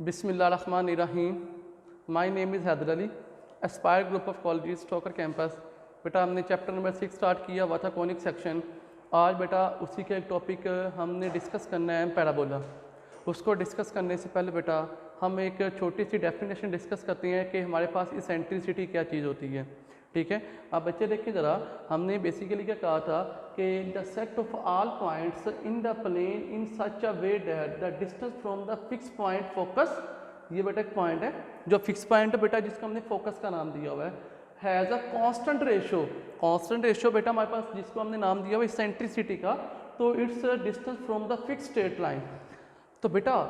बिस्मिल्लाहिर्रहमानिर्रहीम। My name is Haider Ali, aspire group of colleges स्टोकर campus. बेटा हमने चैप्टर नंबर 6 स्टार्ट किया हुआ था, कॉनिक सेक्शन। आज बेटा उसी का एक टॉपिक हमने डिस्कस करना है, पैराबोला। उसको डिस्कस करने से पहले बेटा हम एक छोटी सी डेफिनेशन डिस्कस करते हैं कि हमारे पास इसेंट्रिसिटी क्या चीज़ होती है। ठीक है, अब बच्चे देखिए ज़रा, हमने बेसिकली क्या कहा था कि the set of all points in the plane in such a way that the distance from the fix point focus, ये बेटा एक पॉइंट है जो फिक्स पॉइंट है बेटा, जिसको हमने फोकस का नाम दिया हुआ has a constant ratio. Constant ratio बेटा हमारे पास जिसको हमने नाम दिया हुआ इसेंट्रिसिटी का, तो it's distance from the fix straight line. तो बेटा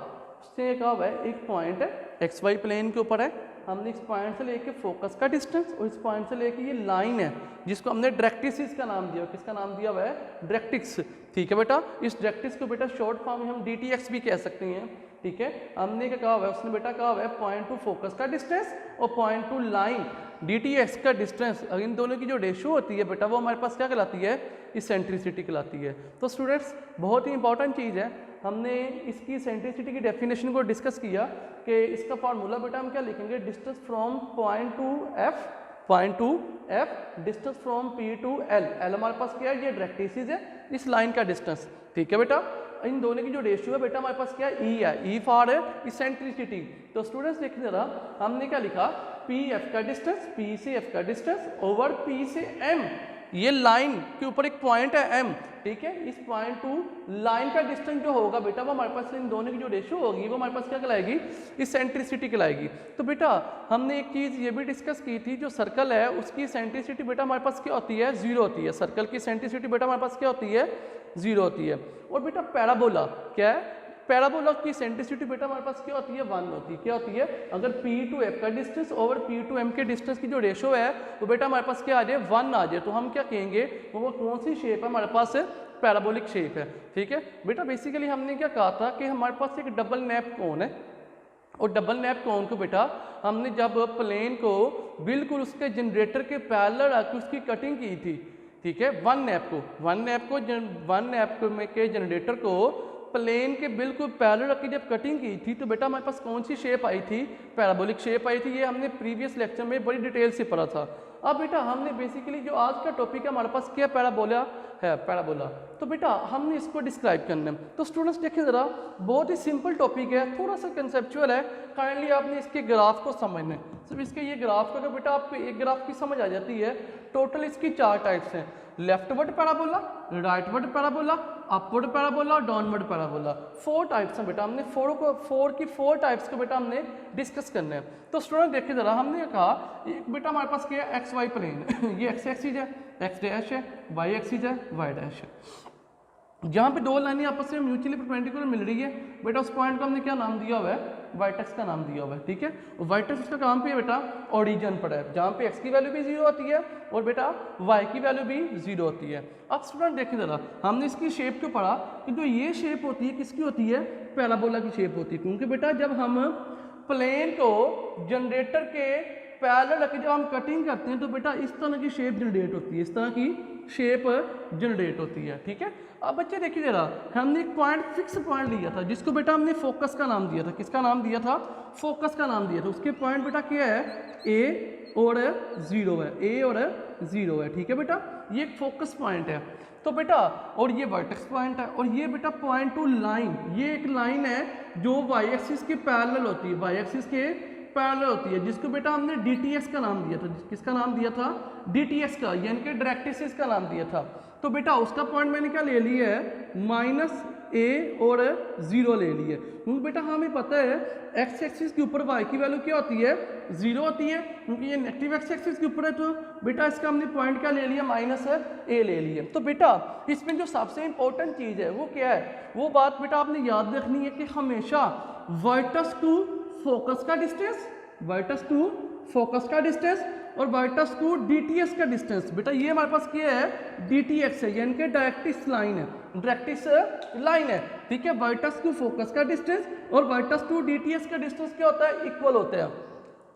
उससे कहा हुआ है एक पॉइंट है एक्स वाई प्लेन के ऊपर है, हमने इस पॉइंट से लेके फोकस का डिस्टेंस और इस पॉइंट से लेके ये लाइन है जिसको हमने डायरेक्ट्रिक्स का नाम दिया। किसका नाम दिया हुआ है? डायरेक्ट्रिक्स। ठीक है बेटा, इस डायरेक्ट्रिक्स को बेटा शॉर्ट फॉर्म में हम DTX भी कह सकते हैं। ठीक है, हमने क्या कहा हुआ है, उसने बेटा कहा हुआ है पॉइंट टू फोकस का डिस्टेंस और पॉइंट टू लाइन DTX का डिस्टेंस, इन दोनों की जो रेशो होती है बेटा वो हमारे पास क्या कहलाती है? इसेंट्रिसिटी कहलाती है। तो स्टूडेंट्स बहुत ही इंपॉर्टेंट चीज़ है, हमने इसकी इसेंट्रिसिटी की डेफिनेशन को डिस्कस किया कि इसका फार्मूला बेटा हम क्या लिखेंगे? Distance from point to F distance from P to L। हमारे पास क्या है? ये डायरेक्ट्रिक्स है, इस लाइन का डिस्टेंस। ठीक है बेटा, इन दोनों की जो रेशियो है बेटा हमारे पास क्या है? E है, E फॉर इसेंट्रिसिटी। तो स्टूडेंट्स देखिए जरा, हमने क्या लिखा? PF का डिस्टेंस, P से F का डिस्टेंस ओवर P से M, ये लाइन के ऊपर एक पॉइंट है M। ठीक है, इस पॉइंट टू लाइन का डिस्टेंस जो होगा बेटा वो हमारे पास इन दोनों की जो रेशियो होगी वो हमारे पास क्या कहलाएगी? इसेंट्रिसिटी कहलाएगी। तो बेटा हमने एक चीज़ ये भी डिस्कस की थी, जो सर्कल है उसकी इसेंट्रिसिटी बेटा हमारे पास क्या होती है? 0 होती है। सर्कल की इसेंट्रिसिटी बेटा हमारे पास क्या होती है? 0 होती है। और बेटा पैराबोला क्या है? पैराबोला की इसेंट्रिसिटी बेटा हमारे पास क्या होती है? 1 होती है। क्या होती है? अगर P टू F का distance over P to M के डिस्टेंस की जो रेशो है वो बेटा हमारे पास क्या आ जाए? 1 आ जाए, तो हम क्या कहेंगे? वो कौन सी शेप है हमारे पास? पैराबोलिक शेप है। ठीक है बेटा, बेसिकली हमने क्या कहा था कि हमारे पास एक डबल नैप कोन है, और डबल नैप कोन को बेटा हमने जब प्लेन को बिल्कुल उसके जनरेटर के पैरेलल रख उसकी कटिंग की थी। ठीक है, वन नैप के जनरेटर को प्लेन के बिल्कुल पैरेलल रख के जब कटिंग की थी तो बेटा हमारे पास कौन सी शेप आई थी? पैराबोलिक शेप आई थी। ये हमने प्रीवियस लेक्चर में बड़ी डिटेल से पढ़ा था। अब बेटा हमने बेसिकली जो आज का टॉपिक है हमारे पास क्या? पैराबोला है, पैराबोला। तो बेटा हमने इसको डिस्क्राइब करना है। तो स्टूडेंट्स देखिए ज़रा, बहुत ही सिंपल टॉपिक है, थोड़ा सा कंसेप्चुअल है। काइंडली आपने इसके ग्राफ को समझना है। सिर्फ इसके ये ग्राफ का बेटा आपको एक ग्राफ की समझ आ जाती है। टोटल इसकी 4 टाइप्स हैं, leftward parabola, rightward parabola, upward parabola और डाउनवर्ड पैराबोला। 4 टाइप्स हैं बेटा, हमने 4 टाइप्स को बेटा हमने डिस्कस करना है। तो स्टूडेंट देखिए ज़रा, हमने कहा एक बेटा हमारे पास क्या है? एक्स वाई प्लेन ये एक्स एक्सिस है, एक्स डैश है, वाई एक्सिस है, वाई डैश है। जहाँ पे दो लाइनें आपस में म्यूचुअली परपेंडिकुलर मिल रही है बेटा, उस पॉइंट को हमने क्या नाम दिया हुआ है? वर्टेक्स का नाम दिया हुआ है। ठीक है, वर्टेक्स का काम पे है बेटा ओरिजिन पर है, जहाँ पे एक्स की वैल्यू भी 0 होती है और बेटा वाई की वैल्यू भी 0 होती है। अब स्टूडेंट देखिए ज़रा, हमने इसकी शेप क्यों पढ़ा कि जो ये शेप होती है किसकी होती है? पैराबोला की शेप होती है। क्योंकि बेटा जब हम प्लेन को जनरेटर के पैरेलल रख के जब हम कटिंग करते हैं तो बेटा इस तरह की शेप जनरेट होती है, इस तरह की शेप जनरेट होती है। ठीक है, अब बच्चे देखिए जरा, हमने एक पॉइंट फिक्स पॉइंट लिया था जिसको बेटा हमने फोकस का नाम दिया था। किसका नाम दिया था? फोकस का नाम दिया था। उसके पॉइंट बेटा क्या है? A और 0 है, A और 0 है। ठीक है बेटा, ये एक फोकस पॉइंट है। तो बेटा और ये वर्टेक्स पॉइंट है, और ये बेटा पॉइंट टू लाइन, ये एक लाइन है जो वाई एक्सिस के पैरेलल होती है, वाई एक्सिस के पैरेलल होती है, जिसको बेटा हमने DTX का नाम दिया था। किसका नाम दिया था? DTX का, यानी कि डायरेक्ट्रिक्स का नाम दिया था। तो बेटा उसका पॉइंट मैंने क्या ले लिया है? -A और 0 ले लिए। क्योंकि बेटा हमें पता है एक्स एक्सिस के ऊपर वाई की वैल्यू क्या होती है? 0 होती है, क्योंकि ये नेगेटिव एक्स एक्सिस के ऊपर है। तो बेटा इसका हमने पॉइंट क्या ले लिया? -A ले लिए। तो बेटा इसमें जो सबसे इंपॉर्टेंट चीज़ है वो क्या है? वो बात बेटा आपने याद रखनी है कि हमेशा वर्टेक्स टू फोकस का डिस्टेंस, वर्टेक्स टू फोकस का डिस्टेंस और वर्टेक्स टू DTX का डिस्टेंस, बेटा ये हमारे पास क्या है? DTX है, यानी कि डायरेक्ट्रिक्स लाइन है, डायरेक्ट्रिक्स लाइन है। ठीक है, वर्टेक्स टू फोकस का डिस्टेंस और वर्टेक्स टू DTX का डिस्टेंस क्या होता है? इक्वल होता है।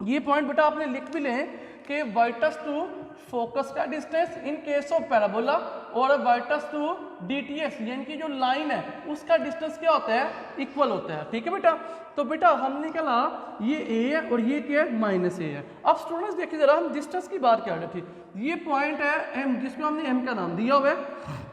ये पॉइंट बेटा आपने लिख भी लें कि वर्टस टू फोकस का distance in case of parabola और वर्टस टू डीटीएक्स यानी कि जो लाइन है उसका डिस्टेंस क्या होता है, इक्वल होता है। ठीक है बेटा, तो बेटा हमने निकाला ये ए है और ये क्या है, माइनस ए है। अब स्टूडेंट्स देखिए जरा, हम डिस्टेंस की बात कर रहे थे, ये पॉइंट है एम जिसको हमने एम का नाम दिया हुआ है।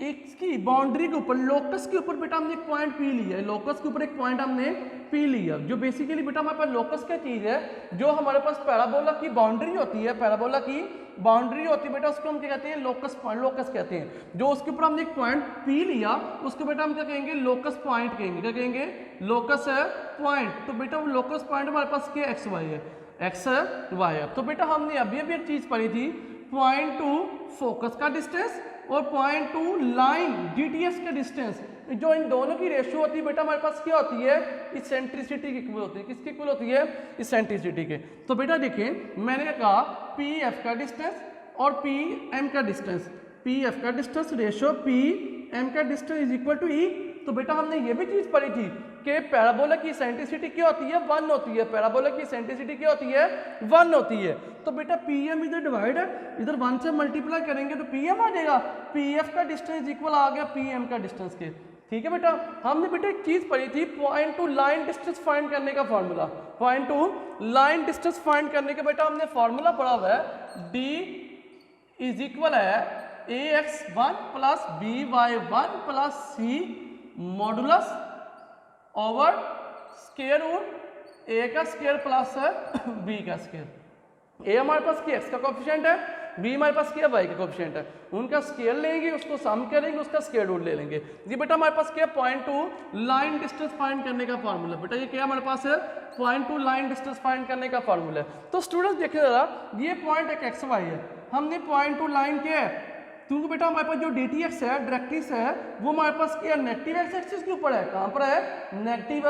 इसकी बाउंड्री के ऊपर लोकस के ऊपर बेटा हमने एक पॉइंट पी लिया है, लोकस के ऊपर एक पॉइंट हमने पी लिया, जो बेसिकली बेटा हमारे पास लोकस क्या चीज़ है, जो हमारे पास पैराबोला की बाउंड्री होती है, पैराबोला की बाउंड्री होती है बेटा, उसको हम क्या कहते हैं, लोकस पॉइंट, लोकस कहते हैं। जो उसके ऊपर हमने एक पॉइंट पी लिया उसको बेटा हम क्या कहेंगे, लोकस पॉइंट कहेंगे। क्या कहेंगे, लोकस है पॉइंट। तो बेटा वो लोकस पॉइंट हमारे पास क्या एक्स वाई है, एक्स वाई है। तो बेटा हमने अभी अभी एक चीज़ पढ़ी थी, पॉइंट टू फोकस का डिस्टेंस और पॉइंट टू लाइन डीटीएस का डिस्टेंस, जो इन दोनों की रेशियो होती है बेटा हमारे पास क्या होती है, इसेंट्रिसिटी की इक्वल होती है। किसकी इक्वल होती है, इसेंट्रिसिटी के। तो बेटा देखिए मैंने कहा पी एफ का डिस्टेंस और पी एम का डिस्टेंस, पी एफ का डिस्टेंस रेशियो पी एम का डिस्टेंस इज इक्वल टू ई। तो बेटा हमने ये भी चीज़ पढ़ी थी कि पैराबोला की इसेंट्रिसिटी क्या होती है, 1 होती है। पैराबोला की इसेंट्रिसिटी क्या होती है, 1 होती है। तो बेटा पी एम इधर डिवाइड है, इधर 1 से मल्टीप्लाई करेंगे तो पी एम आ जाएगा, पी एफ का डिस्टेंस इक्वल आ गया पी एम का डिस्टेंस के। ठीक है बेटा, हमने बेटा एक चीज़ पढ़ी थी, point to line distance find करने का formula. Point to line distance find करने का बेटा हमने फॉर्मूला पढ़ा हुआ है, डी इज इक्वल है ax1 प्लस by1 प्लस सी मॉडुलस ओवर स्क्वायर रूट ए का स्क्वायर प्लस बी का स्क्वायर। ए हमारे पास क्या एक्स का कोएफिशिएंट है, बी हमारे पास क्या वाई का कोएफिशिएंट है, उनका स्क्वायर लेंगे, उसको सम करेंगे, उसका स्क्वायर रूट ले लेंगे। ये बेटा हमारे पास क्या, point to line distance find करने का फॉर्मूला। बेटा ये क्या हमारे पास है, point to line distance find करने का फॉर्मूला है। तो स्टूडेंट्स देखिए जरा, ये पॉइंट एक एक्स वाई है, हमने पॉइंट टू लाइन क्या है, क्योंकि बेटा हमारे पास जो डी टी एक्स है, डायरेक्ट्रिक्स है, वो हमारे पास क्या नेगेटिव एक्स एक्सिस के ऊपर है। कहाँ पर है, नेगेटिव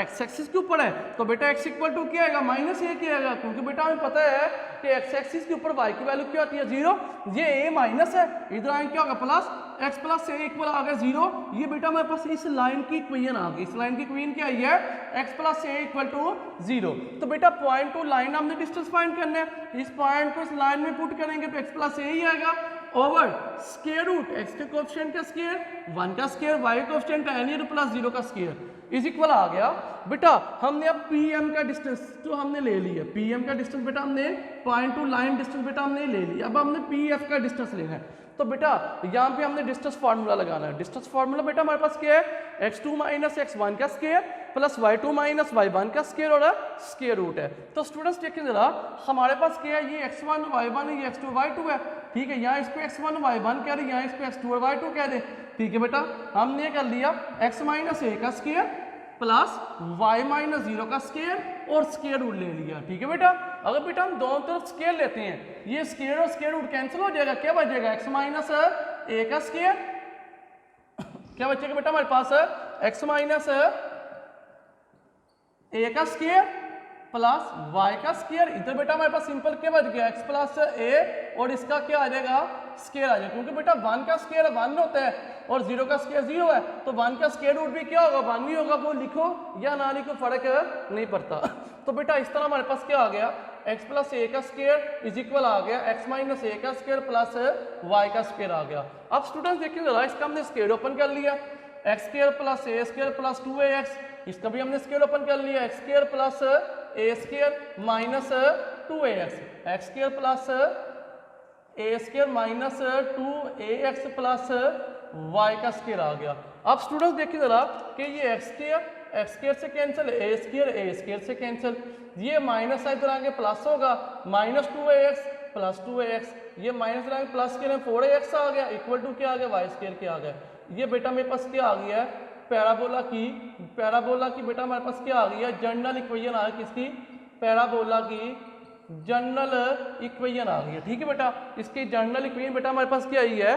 एक्स एक्सिस के ऊपर है। तो बेटा एक्स इक्वल टू क्या आएगा, माइनस ए क्या आएगा, क्योंकि बेटा हमें पता है कि एक्स एक्सिस के ऊपर वाई की वैल्यू क्या होती है, 0। ये ए माइनस है, इधर आएंगे क्या होगा plus, x plus A equal आ गया 0। ये बेटा हमारे पास इस लाइन की इक्वेशन आ गई। इस लाइन की इक्वेशन क्या आई है, X plus A equal to 0। तो बेटा पॉइंट टू लाइन हमने डिस्टेंस फाइंड करना है, इस पॉइंट को इस लाइन में पुट करेंगे तो एक्स प्लस ए ही आएगा ओवर स्क्वायर रूट एक्स के कोएफिशिएंट का स्क्वायर, 1 का स्क्वायर, वाई कोएफिशिएंट का एनी प्लस 0 का स्क्वायर इज इक्वल आ गया। बेटा हमने अब पी एम का डिस्टेंस जो हमने ले लिया, पी एम का डिस्टेंस बेटा हमने पॉइंट टू लाइन डिस्टेंस बेटा हमने ले लिया। अब हमने पी एफ का डिस्टेंस लेना है। तो बेटा यहाँ पे हमने डिस्टेंस फार्मूला लगाना है। डिस्टेंस फार्मूला बेटा हमारे पास क्या है, x2 माइनस x1 का square plus y2 minus y1 का स्क्वायर और स्क्वायर रूट है। तो स्टूडेंट्स देखिए जरा, हमारे पास क्या है, ये x1 y1 है, ये x2 y2 है। ठीक है, यहाँ इस पे x1 y1 कह रहे, यहाँ इस पे x2 और y2 कह दे। ठीक है बेटा, हमने कर लिया x माइनस ए का स्क्वायर प्लस y माइनस 0 का स्क्वायर और स्क्वायर रूट ले लिया। ठीक है बेटा, अगर बेटा हम दोनों तरफ स्क्वायर लेते हैं, ये स्क्वायर और स्क्वायर रूट कैंसिल हो जाएगा, क्या बचेगा, x माइनस ए का स्क्वायर, क्या बचेगा बेटा हमारे पास x माइनस ए का स्क्वायर प्लस y का स्क्वायर। इधर बेटा हमारे पास सिंपल क्या बच गया, x प्लस ए और इसका क्या आ जाएगा, स्क्वायर आ जाएगा, क्योंकि बेटा 1 का स्क्वायर 1 होता है और 0 का स्क्वायर 0 है। तो 1 का स्क्वायर रूट भी क्या होगा, 1 ही होगा, वो लिखो या ना लिखो फर्क नहीं पड़ता। तो बेटा इस तरह हमारे पास क्या आ गया, x प्लस ए का स्क्वायर इज इक्वल आ गया x माइनस ए का स्क्वायर प्लस y का स्क्वायर आ गया। अब स्टूडेंट्स देखिए जरा, इसका हमने स्क्वायर ओपन कर लिया, x square plus A square plus 2ax, इसका भी हमने स्क्वायर ओपन कर लिया, x square plus A square minus 2ax, x square plus A square minus 2ax plus y का स्क्वायर आ गया। अब स्टूडेंट्स देखिए जरा कि ये x स्क्वायर से कैंसिल, ए स्क्वायर से कैंसिल, ये माइनस इधर आगे प्लस होगा, माइनस 2ax प्लस 2ax, ये माइनस आगे प्लस के लिए 4ax आ गया, इक्वल टू क्या आ गया, y स्क्वायर क्या आ गया। ये बेटा मेरे पास क्या आ गया है, पैराबोला की बेटा हमारे पास क्या आ गई है, जनरल इक्वेशन आ गई, किसकी, पैराबोला की जनरल इक्वेशन आ गई है। ठीक है बेटा, इसकी जनरल इक्वेशन बेटा हमारे पास क्या आई है,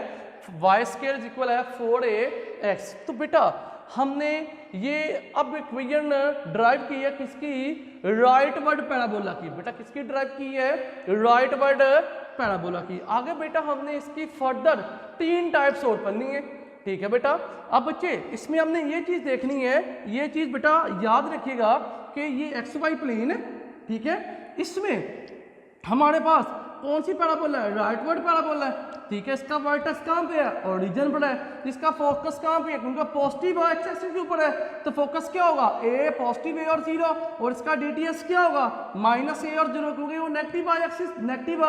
वाई स्क्वायर इक्वल है 4ax। तो बेटा हमने ये अब इक्वेशन ड्राइव की है किसकी, राइट वर्ड पैराबोला की। बेटा किसकी ड्राइव की है, राइट वर्ड पैराबोला की। आगे बेटा हमने इसकी फर्दर 3 टाइप्स और पढ़नी है। ठीक है बेटा, अब बच्चे इसमें हमने ये चीज़ देखनी है, ये चीज़ बेटा याद रखिएगा कि ये एक्स वाई प्लेन है। ठीक है, इसमें हमारे पास कौन सी पैराबोला है, राइटवर्ड पैराबोला है, ठीक है। इसका वर्टेक्स कहाँ पे है, ओरिजिन पर है। इसका फोकस कहाँ पे है, क्योंकि पॉजिटिव एक्स एक्सिस के ऊपर है, तो फोकस क्या होगा, ए पॉजिटिव ए और 0, और इसका डीटीएस क्या होगा, माइनस ए और 0, क्योंकि वो negative axis negative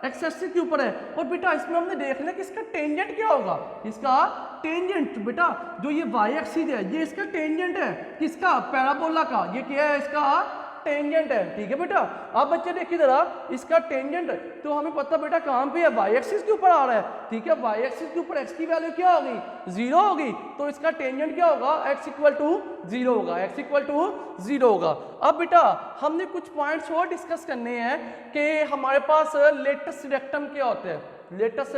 x axis के ऊपर है। और बेटा इसमें हमने देख लिया कि इसका टेंजेंट क्या होगा, इसका टेंजेंट बेटा जो ये वाई एक्सिस है ये इसका टेंजेंट है, किसका, पैराबोला का, ये क्या है, इसका टेंजेंट है, ठीक है बेटा। अब बच्चे देखिए जरा इसका टेंजेंट, तो हमें पता बेटा कहाँ पे है, वाई एक्सिस के ऊपर आ रहा है, ठीक है। वाई एक्सिस के ऊपर एक्स की वैल्यू क्या होगी, 0 होगी, तो इसका टेंजेंट क्या होगा, x इक्वल टू 0 होगा, x इक्वल टू 0 होगा। अब बेटा हमने कुछ पॉइंट्स और डिस्कस करने हैं कि हमारे पास लेटस रेक्टम क्या होता है, लेटस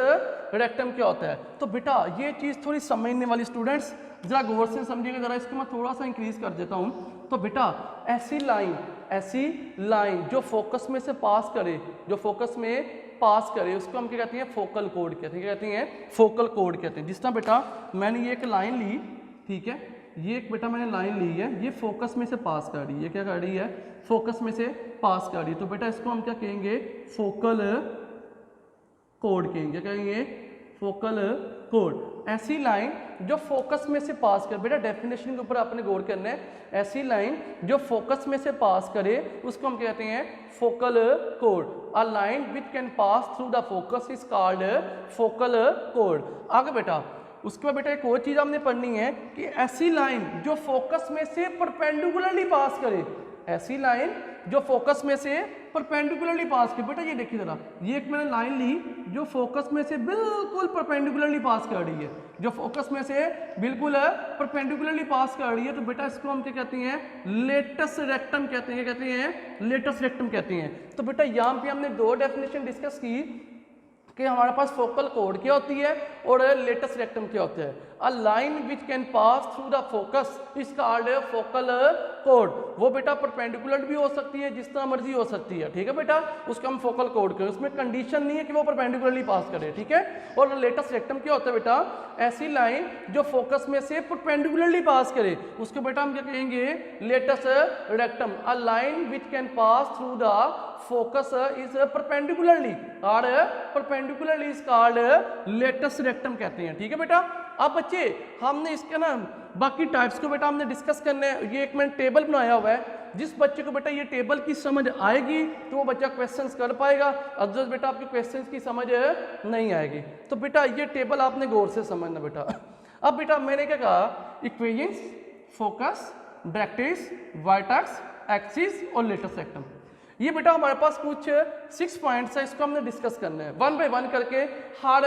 रेक्टम क्या होता है। तो बेटा ये चीज़ थोड़ी समझने वाली स्टूडेंट्स जरा गौर से समझिएगा, जरा इसको मैं थोड़ा सा इंक्रीज कर देता हूँ। तो बेटा ऐसी लाइन जो फोकस में से पास करे, जो फोकस में पास करे, उसको हम क्या कहते हैं, फोकल कोड कहते हैं, क्या कहते हैं, फोकल कोड कहते हैं। जिस तरह बेटा मैंने ये एक लाइन ली, ठीक है, ये एक बेटा मैंने लाइन ली है, ये फोकस में से पास कर रही है, ये क्या कर रही है, फोकस में से पास कर रही है, तो बेटा इसको हम क्या कहेंगे, फोकल कोड कहेंगे, क्या कहेंगे, फोकल कोड। ऐसी लाइन जो फोकस में से पास करे, बेटा डेफिनेशन के ऊपर आपने गौर करना है, ऐसी लाइन जो फोकस में से पास करे उसको हम कहते हैं focal code. A line which can pass through the focus is called focal code. आगे बेटा उसके बाद बेटा एक और चीज़ हमने पढ़नी है कि ऐसी लाइन जो फोकस में से परपेंडिकुलरली पास करे, ऐसी लाइन जो फोकस में से परपेंडिकुलरली पास करे। बेटा ये देखिए जरा, ये एक मैंने लाइन ली जो फोकस में से बिल्कुल परपेंडिकुलरली पास कर रही है, जो फोकस में से बिल्कुल परपेंडिकुलरली पास कर रही है, तो बेटा इसको हम क्या कहते हैं, लेटस रेक्टम कहते हैं, क्या कहते हैं, लेटस रेक्टम कहते हैं। तो बेटा यहाँ पे हमने दो डेफिनेशन डिस्कस की कि हमारे पास फोकल कोड क्या होती है और लेटस रेक्टम क्या होता है। अ line which can pass through the focus is called focal code. वो बेटा परपेंडिकुलर भी हो सकती है, जिस तरह मर्जी हो सकती है, ठीक है बेटा, उसका हम फोकल कोड करें, उसमें कंडीशन नहीं है कि वो परपेंडिकुलरली पास करे, ठीक है। और लेटस रेक्टम क्या होता है बेटा, ऐसी लाइन जो फोकस में से परपेंडिकुलरली पास करे, उसको बेटा हम क्या कहेंगे, latus rectum. A line which can pass through the focus is perpendicularly और perpendicularly is called latus rectum कहते हैं, ठीक है बेटा। अब बच्चे हमने इसके ना बाकी टाइप्स को बेटा हमने डिस्कस करने हैं। ये एक मैंने टेबल बनाया हुआ है, जिस बच्चे को बेटा ये टेबल की समझ आएगी तो वो बच्चा क्वेश्चंस कर पाएगा, अदरवाइज बेटा आपके क्वेश्चंस की समझ नहीं आएगी। तो बेटा ये टेबल आपने गौर से समझना बेटा। अब बेटा मैंने क्या कहा, equations, focus, directrix, vertex, axis और लेटस रेक्टम। ये बेटा हमारे पास कुछ 6 पॉइंट्स है, इसको हमने डिस्कस करने हैं वन बाय वन करके, हर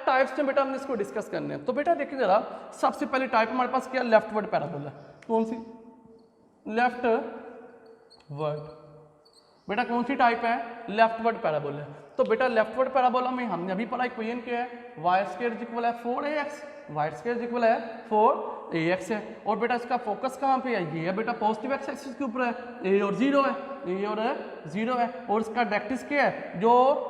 टाइप्स में बेटा हमने इसको डिस्कस करने हैं। तो बेटा देखिए जरा, सबसे पहले टाइप हमारे पास क्या, लेफ्टवर्ड पैराबोला। कौन सी, लेफ्टवर्ड। बेटा कौन सी टाइप है, लेफ्टवर्ड पैराबोला। तो बेटा लेफ्टवर्ड पैराबोला में हमने अभी पढ़ा इक्वेशन क्या है, वाई स्क्वायर इक्वल है 4ax, वाई स्क्वायर इक्वल है 4ax है। और बेटा इसका फोकस कहाँ पे है, ये है बेटा पॉजिटिव एक्स एक्सिस के ऊपर है, ए और 0 है, ए और 0 है। और इसका डायरेक्ट्रिक्स क्या है, जो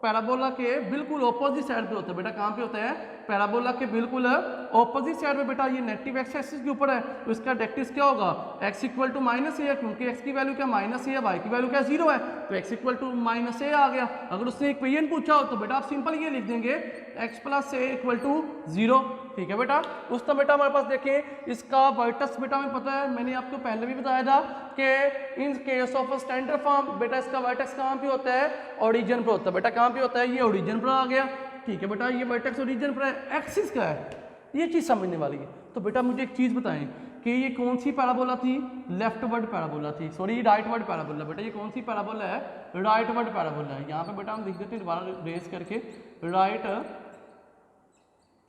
पैराबोला के बिल्कुल ऑपोजिट साइड पे होता है, बेटा कहाँ पे होता है, पैराबोला के बिल्कुल ऑपोजिट साइड में बेटा ये नेगेटिव एक्स एक्सिस के ऊपर है, तो इसका डायरेक्ट्रिक्स क्या होगा, x इक्वल टू माइनस ए है, क्योंकि x की वैल्यू क्या माइनस ए है, y की वैल्यू क्या 0 है, तो x इक्वल टू माइनस ए आ गया। अगर उसने इक्वेशन पूछा हो तो बेटा आप सिंपल ये लिख देंगे x plus A equal to 0, ठीक है बेटा। उस तरह बेटा हमारे पास देखें इसका वर्टेक्स बेटा हमें पता है, मैंने आपको पहले भी बताया था कि in case of standard form बेटा इसका वर्टेक्स कहाँ पे होता है, ओरिजिन पर होता है। बेटा कहाँ पे होता है, ये ओरिजिन पर आ गया, ठीक है बेटा। ये वर्टेक्स ओरिजिन पर है, एक्सिस का है, ये चीज़ समझने वाली है। तो बेटा मुझे एक चीज़ बताएं कि ये कौन सी पैराबोला थी, लेफ्टवर्ड पैराबोला थी, सॉरी राइटवर्ड पैराबोला। बेटा ये कौन सी पैराबोला है, राइटवर्ड पैराबोला है। यहाँ पे बेटा हम लिख देते हैं दोबारा रेस करके, राइट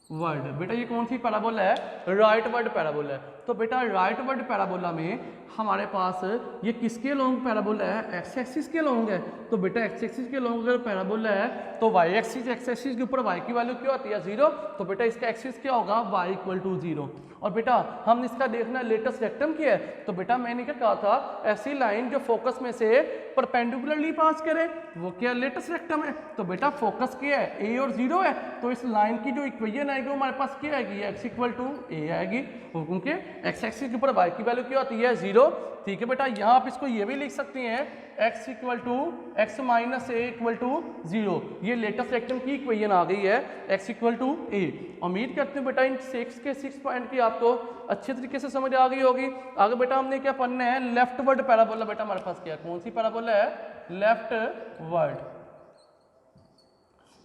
वर्ड। बेटा ये कौन सी पैराबोला है, राइट वर्ड पैराबोला है। तो बेटा राइट वर्ड पैराबोला में हमारे पास ये किसके लॉन्ग पैराबोला है, एक्स एक्सिस के लॉन्ग है। तो बेटा एक्स एक्सिस के लॉन्ग अगर पैराबोला है तो वाई एक्सिस, एक्स एक्सिस के ऊपर वाई की वैल्यू क्या होती है, 0। तो बेटा इसका एक्सिस क्या होगा, वाई इक्वल टू 0। और बेटा हम इसका देखना लेटस रेक्टम क्या है। तो बेटा मैंने क्या कहा था, ऐसी लाइन जो फोकस में से परपेंडिकुलरली पास करे वो क्या, लेटस रेक्टम है। तो बेटा फोकस क्या है, ए और 0 है, तो इस लाइन की जो इक्वेशन आएगी वो हमारे पास क्या आएगी, एक्स इक्वल टू ए आएगी, क्योंकि एक्स एक्सिस के ऊपर वाई की वैल्यू क्या होती है 0, ठीक है बेटा। यहाँ आप इसको ये भी लिख सकते हैं x equal to X minus A equal to 0। ये लेटेस्ट रेक्टम की इक्वेशन आ गई है x इक्वल टू ए। उम्मीद करते हैं बेटा इन 6 पॉइंट की आपको अच्छे तरीके से समझ आ गई होगी। आगे बेटा हमने क्या पढ़ना है, लेफ्ट वर्ड पैराबोला। बेटा हमारे पास क्या, कौन सी पैराबोला है, लेफ्ट वर्ड।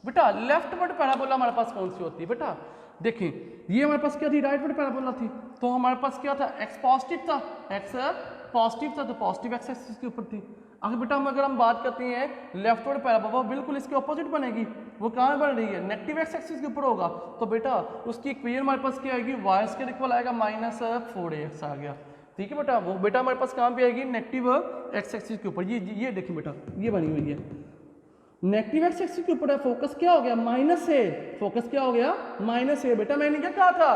बेटा लेफ्ट वर्ड पैराबोला हमारे पास कौन सी होती है, बेटा देखें ये हमारे पास क्या थी, राइट वर्ड पैराबोला थी। तो हमारे पास क्या था, x पॉजिटिव था, x पॉजिटिव था, तो पॉजिटिव एक्स एक्सिस के ऊपर थी। अगर बेटा अगर हम बात करते हैं लेफ्ट वर्ड पैराबोला, बिल्कुल इसके ऑपोजिट बनेगी। वो कहाँ बन रही है, नेगेटिव एक्स एक्सिस के ऊपर होगा। तो बेटा उसकी इक्वेशन हमारे पास क्या आएगी, वाई स्क्वायर इक्वल आएगा -4ax आ गया, ठीक है बेटा। वो बेटा हमारे पास कहाँ पे आएगी, नेगेटिव एक्स एक्सिस के ऊपर। ये देखिए बेटा ये बनी हुई है नेगेटिव एक्स एक्सिस के ऊपर है। फोकस क्या हो गया, -a, फोकस क्या हो गया -a। बेटा मैंने क्या कहा था,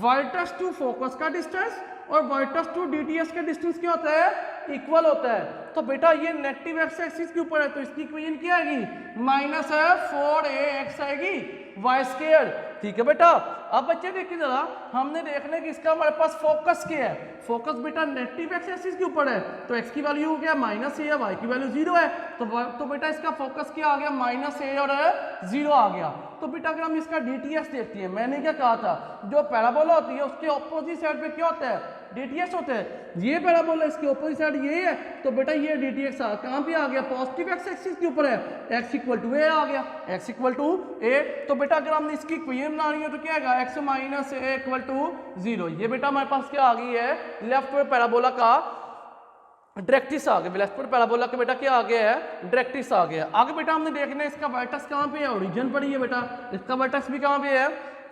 वर्टेक्स टू फोकस का डिस्टेंस और वर्टेक्स टू डीटीएस का डिस्टेंस क्या होता है, इक्वल होता है। तो बेटा ये नेगेटिव एक्स एक्सिस के ऊपर है, तो इसकी इक्वेशन क्या आएगी, -4ax आएगी वाई स्क्वायर, ठीक है बेटा। अब बच्चे देखिए जरा, हमने देखना है कि इसका हमारे पास फोकस क्या है। फोकस बेटा नेगेटिव एक्स एक्सिस के ऊपर है, तो x की वैल्यू हो गया -a या y की वैल्यू 0 है। तो बेटा इसका फोकस क्या आ गया, -a और 0 आ गया। तो बेटा अगर हम इसका डीटीएस देखते हैं, मैंने क्या कहा था, जो पैराबोला होती है उसके ऑपोजिट साइड पे क्या होता है, डीटीएस होता है। ये पैराबोला इसके ऑपोजिट साइड ये है, तो बेटा ये डीटीएस कहाँ पे आ गया, पॉजिटिव एक्स एक्सिस के ऊपर है, x इक्वल टू a आ गया, x इक्वल टू a। तो बेटा अगर हमने इसकी इक्वेशन बनानी है तो क्या आएगा, x minus a equal to 0। ये बेटा हमारे पास क्या आ गई है, लेफ्ट वर्ड पैराबोला का डायरेक्ट्रिक्स आ गया। लेफ्ट वर्ड पैराबोला के बेटा क्या आ गया है, डायरेक्ट्रिक्स आ गया। आगे बेटा हमने देखना है इसका वर्टेक्स कहाँ पे है, ओरिजिन पर ही है बेटा। इसका वर्टेक्स भी कहाँ पे है,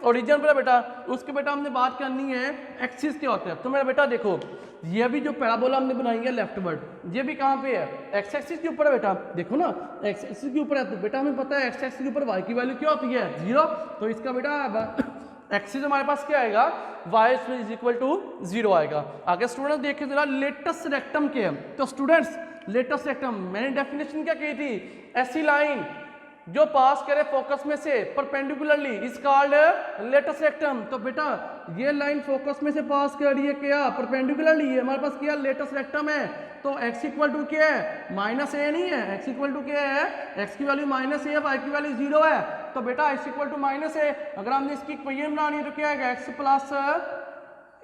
ओरिजिन पर है बेटा। उसके बेटा हमने बात करनी है एक्सिस क्या होता है। तो मेरा बेटा देखो ये भी जो पैराबोला हमने बनाई है लेफ्ट वर्ड, ये भी कहाँ पे है, एक्स एक्सिस के ऊपर है बेटा। देखो ना एक्स एक्सिस के ऊपर है, तो बेटा हमें पता है एक्स एक्सिस के ऊपर वाई की वैल्यू क्या होती है, 0। तो इसका बेटा एक्सिस हमारे पास क्या आएगा, y इज इक्वल टू 0 आएगा। आगे स्टूडेंट्स देखिए जरा लेटेस्ट रेक्टम के, तो स्टूडेंट्स लेटेस्ट रेक्टम मैंने डेफिनेशन क्या की थी, ऐसी लाइन जो पास करे फोकस में से perpendicularly is called latus rectum. तो बेटा ये लाइन फोकस में से पास कर रही है क्या, परपेंडिकुलरली है, हमारे पास क्या लेटेस्ट रेक्टम है। तो x इक्वल टू क्या है, -a नहीं है, x इक्वल टू क्या है, x की वैल्यू -a है, y की वैल्यू 0 है। तो बेटा x इक्वल टू -a, अगर हमने इसकी इक्वेशन बनानी है तो क्या आएगा, x plus a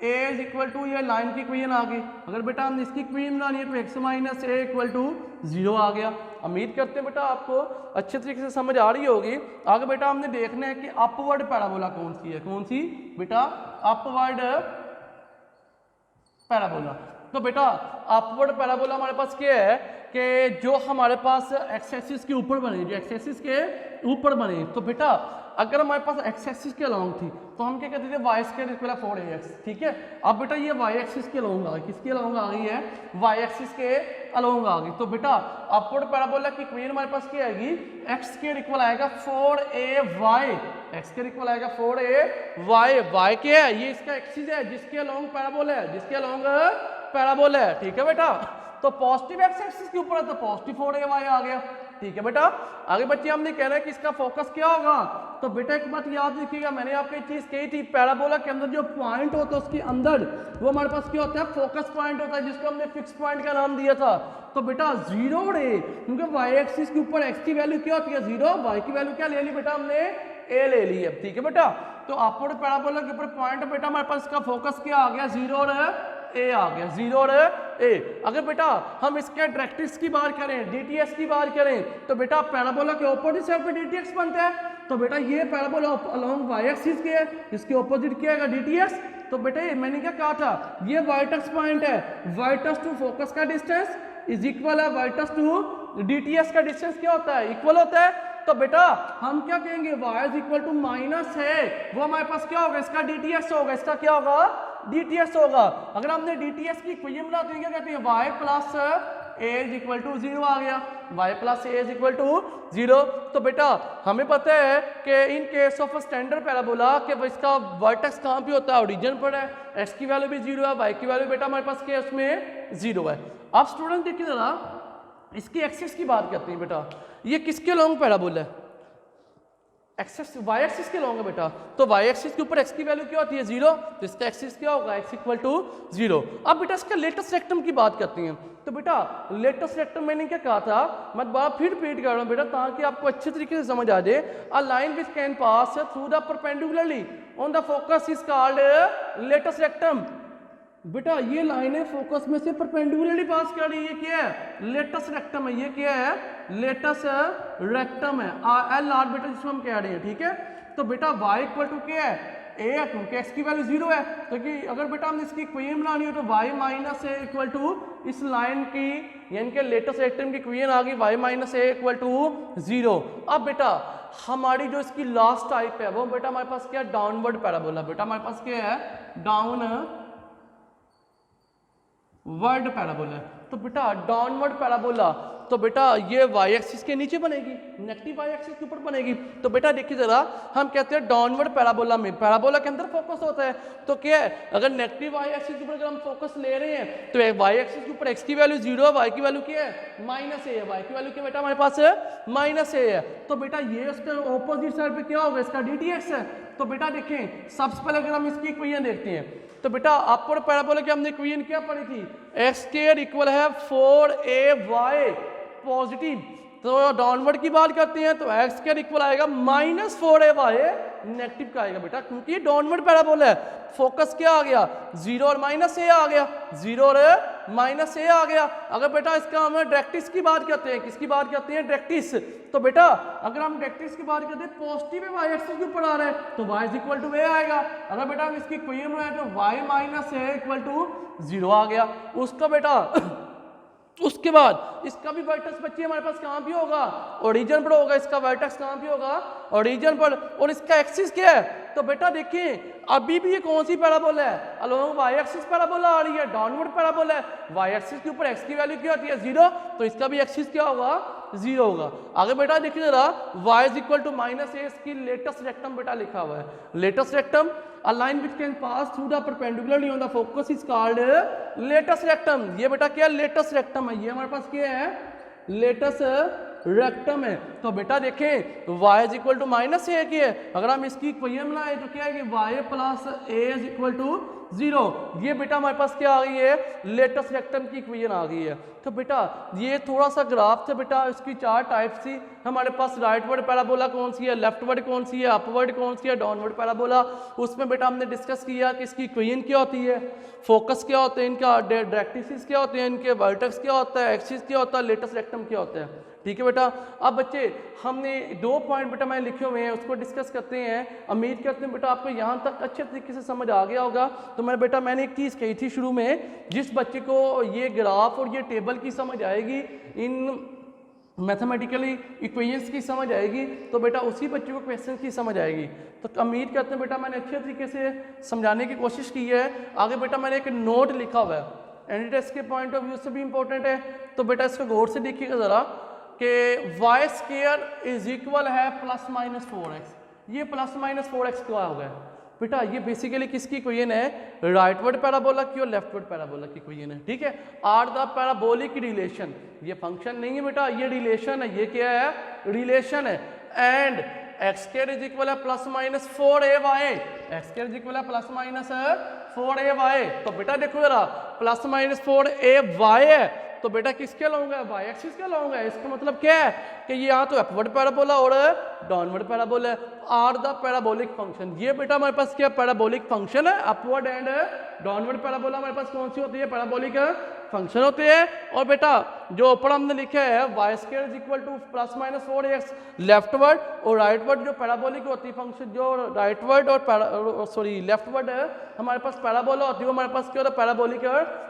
is equal to, ये लाइन की इक्वेशन आ गई। अगर बेटा हमने इसकी इक्वेशन बनानी है तो x minus a equal to 0 आ गया। उम्मीद करते हैं बेटा आपको अच्छे तरीके से समझ आ रही होगी। आगे बेटा हमने देखना है कि अपवर्ड पैराबोला कौन सी है, कौन सी बेटा, अपवर्ड पैराबोला। तो बेटा अपवर्ड पैराबोला हमारे पास क्या है कि जो हमारे पास एक्स एक्सिस के ऊपर बने, जो एक्स एक्सिस के ऊपर बने। तो बेटा अगर हमारे पास एक्स एक्सिस के अलोंग थी तो हम क्या कहते थे, वाई स्क्वायर इक्वल 4ax, ठीक है। अब बेटा ये वाई एक्सिस के अलोंग आ गई, किसके अलोंग आ गई है, वाई एक्सिस के अलोंग आ गई। तो बेटा अपवर्ड पैराबोला की इक्वेशन हमारे पास क्या आएगी, एक्स स्क्वायर इक्वल आएगा 4ay, एक्स स्क्वायर इक्वल आएगा 4ay। वाई क्या है, ये इसका एक्सिस है जिसके अलोंग पैराबोला है, जिसके अलोंग पैराबोला है, ठीक है बेटा। तो पॉजिटिव एक्स एक्सिस के ऊपर है तो पॉजिटिव 4ay आ गया, ठीक है बेटा। आगे बच्चे हमने कहना है कि इसका फोकस क्या होगा। तो बेटा एक बात याद रखिएगा, मैंने आपको एक चीज कही थी, पैराबोला के अंदर जो पॉइंट होता है उसके अंदर वो हमारे पास क्या होता है, फोकस पॉइंट होता है, जिसको हमने फिक्स पॉइंट का नाम दिया था। तो बेटा 0 रे, क्योंकि वाई एक्सिस के ऊपर एक्स की वैल्यू क्या होती है, 0, वाई की वैल्यू क्या ले ली बेटा हमने, a ले ली है, ठीक है बेटा। तो अपवर्ड पैराबोला के ऊपर पॉइंट बेटा हमारे पास इसका फोकस क्या आ गया, 0 और a आ गया, 0 और a। अगर बेटा हम इसके डायरेक्ट्रिक्स की बात करें, डीटीएस की बात करें, तो बेटा पैराबोला के ऑपोजिट साइड पे डीटीएस बनता है। तो बेटा ये पैराबोला अलोंग वाई एक्सिस के है, इसके ऑपोजिट क्या है, डीटीएस। तो बेटा मैंने क्या कहा था, ये वर्टेक्स पॉइंट है, वर्टेक्स टू फोकस का डिस्टेंस इज इक्वल है वर्टेक्स टू डीटीएस का डिस्टेंस क्या होता है, इक्वल होता है। तो बेटा हम क्या कहेंगे, y is equal to minus है, वो हमारे पास क्या होगा, इसका डीटीएस होगा, इसका क्या होगा, डीटीएस होगा। अगर हमने डीटीएस की इक्वेशन बनाते हैं क्या कहते हैं, y plus a is equal to 0 आ गया, y plus a is equal to 0। तो बेटा हमें पता है कि in case of standard parabola के इसका वर्टेक्स कहाँ पे होता है, ओरिजिन पर है, x की वैल्यू भी 0 है, y की वैल्यू बेटा हमारे पास क्या है, उसमें 0 है। अब स्टूडेंट देखिए जरा इसकी एक्सिस की बात करते हैं बेटा, ये किसके लॉन्ग पैराबोला है, एक्सिस वाई एक्सिस के लॉन्ग है बेटा, तो वाई एक्सिस के ऊपर एक्स की वैल्यू क्या होती है 0, तो इसका एक्सिस क्या होगा एक्स इक्वल टू 0। अब बेटा इसका लेटेस्ट रेक्टम की बात करते हैं। तो बेटा लेटेस्ट रेक्टम मैंने क्या कहा था, मैं बार फिर रिपीट कर रहा हूँ बेटा ताकि आपको अच्छे तरीके से समझ आ जाए। अ line which can pass through the perpendicularly on the focus is called latest rectum. बेटा ये लाइन है फोकस में से परपेंडिकुलरली पास कर रही है, क्या है लेटेस्ट रेक्टम है, ये क्या है लेटेस्ट रेक्टम है एल आर बेटा जिसको हम कह रहे हैं, ठीक है। तो बेटा y इक्वल टू क्या है a है, क्योंकि x की वैल्यू 0 है, तो कि अगर बेटा हमने इसकी इक्वेशन बनानी हो तो y minus a equal to इस लाइन की यानी कि लेटेस्ट रेक्टम की इक्वेशन आ गई y minus a equal to 0। अब बेटा हमारी जो इसकी लास्ट टाइप है वो बेटा हमारे पास क्या है डाउनवर्ड पैराबोला। बेटा हमारे पास क्या है डाउनवर्ड पैराबोला। तो बेटा डाउनवर्ड पैराबोला तो बेटा ये वाई एक्सिस के नीचे बनेगी, नेगेटिव वाई एक्सिस के ऊपर बनेगी। तो बेटा देखिए जरा, हम कहते हैं डाउनवर्ड पैराबोला में पैराबोला के अंदर फोकस होता है, तो क्या है अगर नेगेटिव वाई एक्सिस के ऊपर अगर हम फोकस ले रहे हैं तो वाई एक्सिस के ऊपर एक्स की वैल्यू 0 है, वाई की वैल्यू क्या है माइनस ए है, वाई की वैल्यू क्या बेटा हमारे पास है माइनस ए है। तो बेटा ये उसके ऑपोजिट साइड पे क्या होगा इसका डी टी एक्स है। तो बेटा देखें सबसे पहले अगर हम इसकी इक्वेशन देखते हैं तो बेटा आपको पैराबोला की हमने इक्वेशन क्या पढ़ी थी, एक्स स्क्वायर इक्वल है 4ay पॉजिटिव। तो डाउनवर्ड की बात करते हैं तो एक्स स्क्वायर इक्वल आएगा -4ay नेगेटिव का आएगा बेटा, क्योंकि ये डाउनवर्ड पैराबोला है। फोकस क्या आ गया 0 और माइनस ए आ गया, 0 और माइनस ए आ गया। अगर बेटा इसका हम डायरेक्ट्रिक्स की बात करते हैं, किसकी बात करते हैं डायरेक्ट्रिक्स, तो बेटा अगर हम डायरेक्ट्रिक्स की बात करते हैं पॉजिटिव है वाई एक्सिस के ऊपर आ रहा है तो y इक्वल टू ए आएगा। अगर बेटा हम इसकी इक्वेशन बनाए तो y minus A equal to 0 आ गया। उसका बेटा उसके बाद इसका भी वर्टेक्स बच्चे हमारे पास कहाँ भी होगा ओरिजिन पर होगा, इसका वर्टेक्स कहाँ भी होगा ओरिजिन पर, और इसका एक्सिस क्या है। तो बेटा देखिए अभी भी ये कौन सी पैराबोला है अलोंग वाई एक्सिस पैराबोला आ रही है, डाउनवर्ड पैराबोला है। वाई एक्सिस के ऊपर एक्स की वैल्यू क्या होती है 0, तो इसका भी एक्सिस क्या होगा 0 होगा। आगे बेटा देखिए जरा y is equal to minus A, इसकी लेटेस्ट रेक्टम बेटा लिखा हुआ है latus rectum a line which can pass through the perpendicularly on the focus is called latest rectum। ये बेटा क्या लेटेस्ट रेक्टम है, ये हमारे पास क्या है लेटेस्ट रेक्टम है। तो बेटा देखें y is equal to minus A की है, अगर हम इसकी इक्वेशन बनाए तो क्या है कि y plus a is equal to 0। ये बेटा हमारे पास क्या आ गई है लेटेस्ट रेक्टम की इक्वेशन आ गई है। तो बेटा ये थोड़ा सा ग्राफ था बेटा, इसकी 4 टाइप्स थी हमारे पास, राइटवर्ड पैराबोला कौन सी है, लेफ्टवर्ड कौन सी है, अपवर्ड कौन सी है, डाउनवर्ड पैराबोला। उसमें बेटा हमने डिस्कस किया कि इसकी इक्वेशन क्या होती है, फोकस क्या होते हैं इनका, डायरेक्ट्रिक्स क्या होते हैं इनके, वर्टेक्स क्या होता है, एक्सिस क्या होता है, लेटेस्ट रेक्टम क्या होता है। ठीक है बेटा। अब बच्चे हमने 2 पॉइंट बेटा मैंने लिखे हुए हैं उसको डिस्कस करते हैं। उम्मीद करते हैं बेटा आपको यहाँ तक अच्छे तरीके से समझ आ गया होगा। तो मैंने एक चीज़ कही थी शुरू में, जिस बच्चे को ये ग्राफ और ये टेबल की समझ आएगी, इन मैथमेटिकली इक्वेशंस की समझ आएगी, तो बेटा उसी बच्चे को क्वेश्चन की समझ आएगी। तो उम्मीद करते हैं बेटा मैंने अच्छे तरीके से समझाने की कोशिश की है। आगे बेटा मैंने एक नोट लिखा हुआ है एंड टेस्ट के पॉइंट ऑफ व्यू से भी इंपॉर्टेंट है, तो बेटा इसको गौर से देखिएगा ज़रा कि वाई स्क्वायर इज इक्वल है +-4x। ये +-4x क्या हो गया बेटा, ये बेसिकली किसकी इक्वेशन है राइटवर्ड पैराबोला की और लेफ्टवर्ड पैराबोला की इक्वेशन है। ठीक है, आर द पैराबोलिक रिलेशन, ये फंक्शन नहीं है बेटा, ये रिलेशन है। ये क्या है रिलेशन है। And x square is equal है +-4ay, x square is equal है +-4ay। तो बेटा देखो जरा +-4ay है तो बेटा किसके लाऊंगा वाई एक्सिस के लाऊंगा। इसका मतलब क्या है कि ये यहाँ तो अपवर्ड पैराबोला और डाउनवर्ड पैराबोला है। आर द पैराबोलिक फंक्शन, ये बेटा हमारे पास क्या पैराबोलिक फंक्शन है। अपवर्ड एंड डाउनवर्ड पैराबोला हमारे पास कौन सी होती है पैराबोलिक फंक्शन होते हैं। और बेटा जो ऊपर हमने लिखा है Y square is equal to +-4x leftward और राइटवर्ड जो पैराबोलिक होती है फंक्शन, जो राइटवर्ड और लेफ्टवर्ड है हमारे पास पैराबोला होती है, वो हमारे पास क्या होता है पैराबोलिक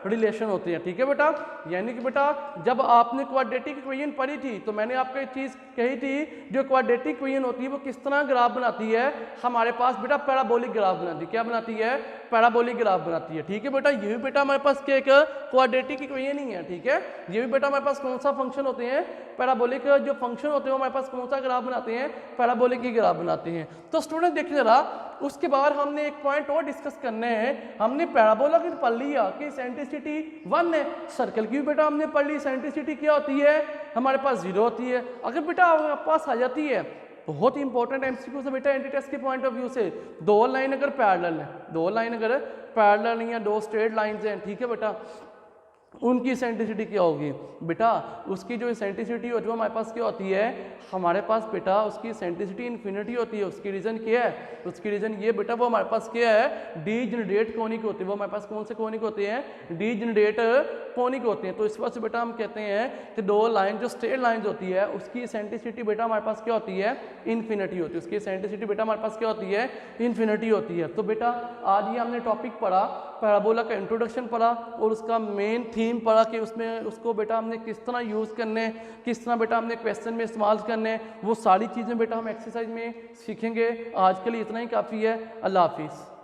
रिलेशन होती है। ठीक है बेटा, यानी कि बेटा जब आपने क्वाड्रेटिक इक्वेशन पढ़ी थी तो मैंने आपको एक चीज़ कही थी, जो क्वाड्रेटिक इक्वेशन होती है वो किस तरह ग्राफ बनाती है हमारे पास बेटा पैराबोलिक ग्राफ बनाती है। क्या बनाती है पैराबोलिक ग्राफ बनाती है। ठीक है बेटा, ये भी बेटा हमारे पास क्या एक क्वाड्रेटिक इक्वेशन ही है। ठीक है, ये भी बेटा हमारे पास कौन सा फंक्शन होते हैं पैराबोलिक जो फंक्शन होते हैं हमारे पास कौन सा ग्राफ बनाते हैं पैराबोलिक की ग्राफ बनाते हैं। तो स्टूडेंट देखिए जरा, उसके बाद हमने एक पॉइंट और डिस्कस करने हैं। हमने पैराबोला की पढ़ लिया कि एसेंट्रिसिटी 1 है, सर्कल की भी बेटा हमने पढ़ ली, एसेंट्रिसिटी क्या होती है हमारे पास 0 होती है। अगर बेटा हमारे पास आ जाती है बहुत ही इंपॉर्टेंट एमसीक्यू से बेटा एंटी टेस्ट के पॉइंट ऑफ व्यू से। दो लाइन अगर पैरेलल है, दो लाइन अगर पैरेलल या दो स्ट्रेट लाइंस हैं, ठीक है बेटा, उनकी इसेंट्रिसिटी क्या होगी बेटा, उसकी जो इसेंट्रिसिटी होती है वो हमारे पास क्या होती है, हमारे पास बेटा उसकी इसेंट्रिसिटी इन्फिनिटी होती है। उसकी रीज़न क्या है, उसकी रीज़न ये बेटा वो हमारे पास क्या है, डीजेनरेट कॉनिक होती है। वो हमारे पास कौन से कॉनिक होते हैं, डीजेनरेट कॉनिक होते हैं। तो इस वजह से बेटा हम कहते हैं कि दो लाइन जो स्ट्रेट लाइंस होती है उसकी इसेंट्रिसिटी बेटा हमारे पास क्या होती है, इन्फिनिटी होती है। उसकी इसेंट्रिसिटी बेटा हमारे पास क्या होती है, इन्फिनिटी होती है। तो बेटा आज ये हमने टॉपिक पढ़ा, पैराबोला का इंट्रोडक्शन पढ़ा और उसका मेन थीम पढ़ा कि उसमें उसको बेटा हमने किस तरह यूज़ करने, किस तरह बेटा हमने क्वेश्चन में इस्तेमाल करने, वो सारी चीज़ें बेटा हम एक्सरसाइज में सीखेंगे। आज के लिए इतना ही काफ़ी है। अल्लाह हाफिज़।